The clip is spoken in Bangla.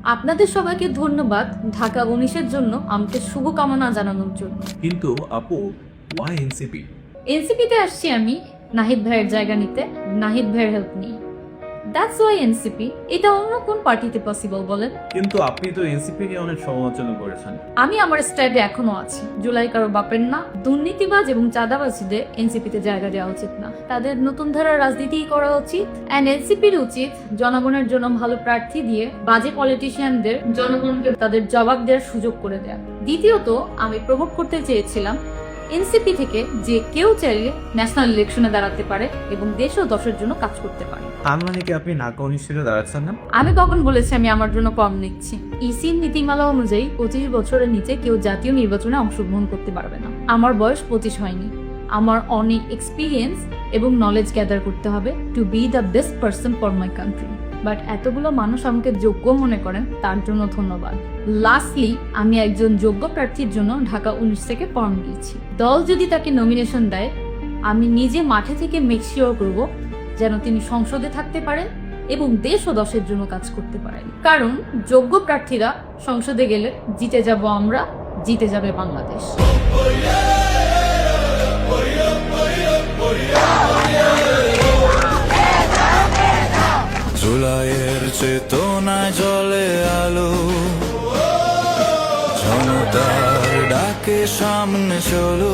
আপনাদের সবাইকে ধন্যবাদ ঢাকা 19-এর জন্য আমাকে শুভকামনা জানানোর জন্য। কিন্তু আপু, ওয়াই এনসিপি? এনসিপিতে আসছি আমি নাহিদ ভাইয়ের জায়গা নিতে, নাহিদ ভাইয়ের হেল্প নিয়ে। That's why NCP. এটা অন্য কোন পার্টিতে পসিবল বলেন? কিন্তু আপনি তো এনসিপি কে অনেক সমালোচনা করেছেন। আমি আমার স্ট্যান্ডে এখনো আছি। জুলাই কারো বাপের না। দুর্নীতিবাজ এবং চাঁদাবাজীদের এনসিপিতে জায়গা দেওয়া উচিত না। তাদের নতুন ধারার রাজনীতি করা উচিত। এন্ড এনসিপির উচিত জনগণের জন্য ভালো প্রার্থী দিয়ে বাজে পলিটিশিয়ানদের জনগণকে তাদের জবাব দেওয়ার সুযোগ করে দেয়া। দ্বিতীয়ত, আমি প্রমোট করতে চেয়েছিলাম এনসিপি থেকে যে কেউ চাইলে ন্যাশনাল ইলেকশনে দাঁড়াতে পারে এবং দেশ ও দশের জন্য কাজ করতে পারে। তার মানে কি আপনি ঢাকা 19-এ দাঁড়াচ্ছেন না? আমি কখন বলেছি আমি আমার জন্য কম নিচ্ছি? ইসির নীতিমালা অনুযায়ী 25 বছরের নিচে কেউ জাতীয় নির্বাচনে অংশগ্রহণ করতে পারবে না। আমার বয়স 25 হয়নি। আমার অনেক এক্সপিরিয়েন্স এবং নলেজ গ্যাদার করতে হবে to be the best person for my country. But এতগুলো মানুষ আমাকে যোগ্য মনে করেন, তার জন্য ধন্যবাদ। লাস্টলি, আমি একজন যোগ্য প্রার্থীর জন্য ঢাকা 19 থেকে ফর্ম দিয়েছি। দল যদি তাকে নমিনেশন দেয়, আমি নিজে মাঠে থেকে মেক শিওর করব যেন তিনি সংসদে থাকতে পারেন এবং দেশ ও দশের জন্য কাজ করতে পারেন। কারণ যোগ্য প্রার্থীরা সংসদে গেলে জিতে যাব আমরা, জিতে যাবে বাংলাদেশ। জুলাইয়ের চেতনায় জলে আলো, জনতার ডাকে সামনে চলো।